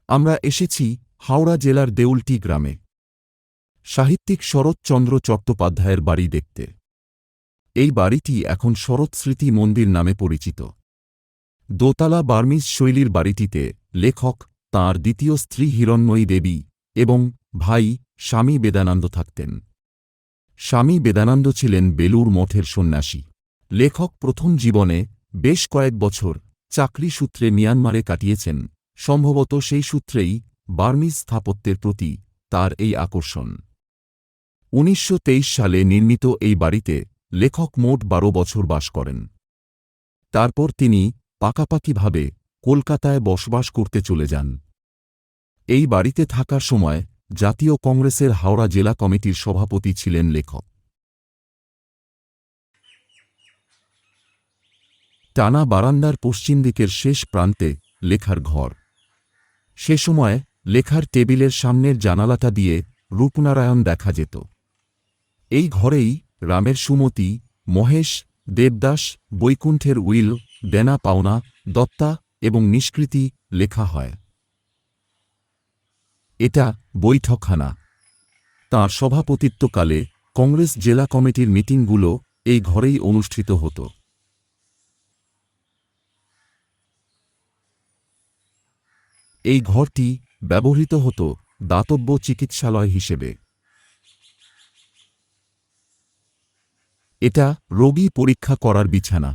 আমরা এসেছি হাওড়া জেলার দেউলটি গ্রামে সাহিত্যিক শরৎচন্দ্র চট্টোপাধ্যায়ের বাড়ি দেখতে। এই বাড়িটি এখন শরৎ স্মৃতি মন্দির নামে পরিচিত। দোতলা বার্মিজ শৈলীর বাড়িটিতে লেখক তাঁর দ্বিতীয় স্ত্রী হিরণ্ময়ী দেবী এবং ভাই স্বামী বেদানন্দ থাকতেন। স্বামী বেদানন্দ ছিলেন বেলুড় মঠের সন্ন্যাসী। লেখক প্রথম জীবনে বেশ কয়েক বছর চাকরি সূত্রে মিয়ানমারে কাটিয়েছেন। সম্ভবত সেই সূত্রেই বার্মিজ স্থাপত্যের প্রতি তার এই আকর্ষণ। ১৯২৩ সালে নির্মিত এই বাড়িতে লেখক মোট ১২ বছর বাস করেন। তারপর তিনি পাকাপাকিভাবে কলকাতায় বসবাস করতে চলে যান। এই বাড়িতে থাকার সময় জাতীয় কংগ্রেসের হাওড়া জেলা কমিটির সভাপতি ছিলেন লেখক। টানা বারান্দার পশ্চিম দিকের শেষ প্রান্তে লেখার ঘর। সে সময় লেখার টেবিলের সামনের জানালাটা দিয়ে রূপনারায়ণ দেখা যেত। এই ঘরেই রামের সুমতি, মহেশ, দেবদাস, বৈকুণ্ঠের উইল, দেনা পাওনা, দত্তা এবং নিষ্কৃতি লেখা হয়। এটা বৈঠকখানা। তাঁর সভাপতিত্বকালে কংগ্রেস জেলা কমিটির মিটিংগুলো এই ঘরেই অনুষ্ঠিত হতো। এই ঘরটি ব্যবহৃত হতো দাতব্য চিকিৎসালয় হিসেবে। এটা রোগী পরীক্ষা করার বিছানা।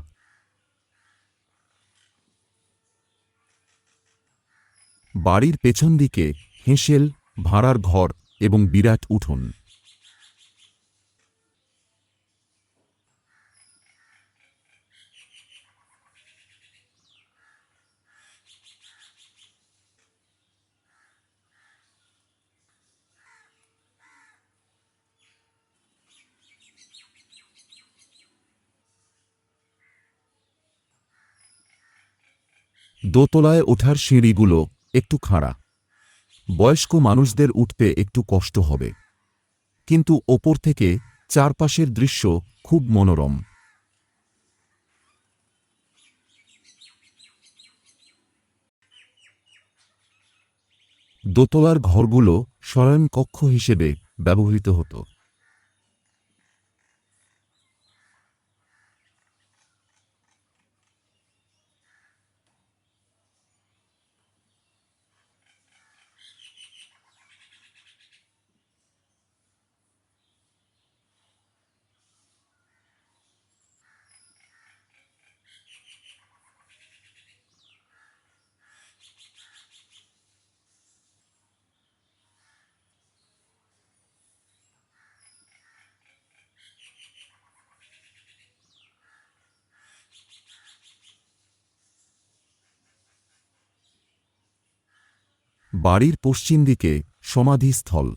বাড়ির পেছন দিকে হেঁসেল, ভাড়ার ঘর এবং বিরাট উঠোন। দোতলায় ওঠার সিঁড়িগুলো একটু খাড়া। বয়স্ক মানুষদের উঠতে একটু কষ্ট হবে, কিন্তু ওপর থেকে চারপাশের দৃশ্য খুব মনোরম। দোতলার ঘরগুলো শয়নকক্ষ হিসেবে ব্যবহৃত হতো। বাড়ির পশ্চিম দিকে সমাধিস্থল।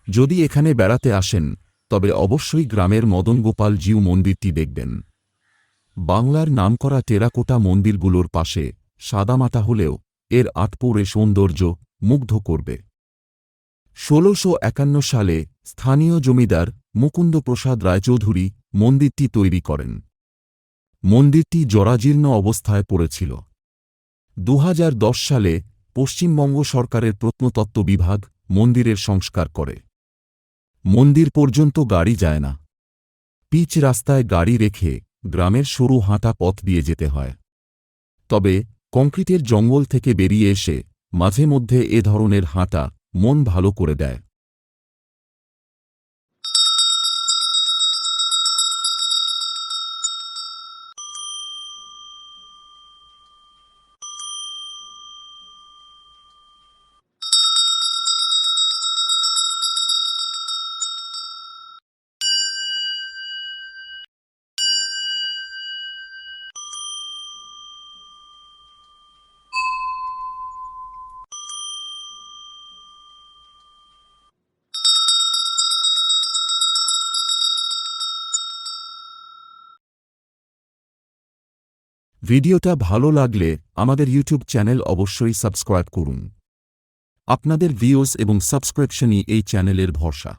যদি এখানে বেড়াতে আসেন তবে অবশ্যই গ্রামের মদনগোপাল জিউ মন্দিরটি দেখবেন। বাংলার নামকরা টেরাকোটা মন্দিরগুলোর পাশে সাদামাটা হলেও এর আটপৌরে সৌন্দর্য মুগ্ধ করবে। ১৬৫১ সালে স্থানীয় জমিদার মুকুন্দপ্রসাদ রায়চৌধুরী মন্দিরটি তৈরি করেন। মন্দিরটি জরাজীর্ণ অবস্থায় পড়েছিল। ২০১০ সালে পশ্চিমবঙ্গ সরকারের প্রত্নতত্ত্ব বিভাগ মন্দিরের সংস্কার করে। মন্দির পর্যন্ত গাড়ি যায় না। পিচ রাস্তায় গাড়ি রেখে গ্রামের সরু হাঁটা পথ দিয়ে যেতে হয়। তবে কংক্রিটের জঙ্গল থেকে বেরিয়ে এসে মাঝে মধ্যে এ ধরনের হাঁটা মন ভালো করে দেয়। ভিডিওটা ভালো লাগলে আমাদের ইউটিউব চ্যানেল অবশ্যই সাবস্ক্রাইব করুন। আপনাদের ভিউজ এবং সাবস্ক্রিপশনই এই চ্যানেলের ভরসা।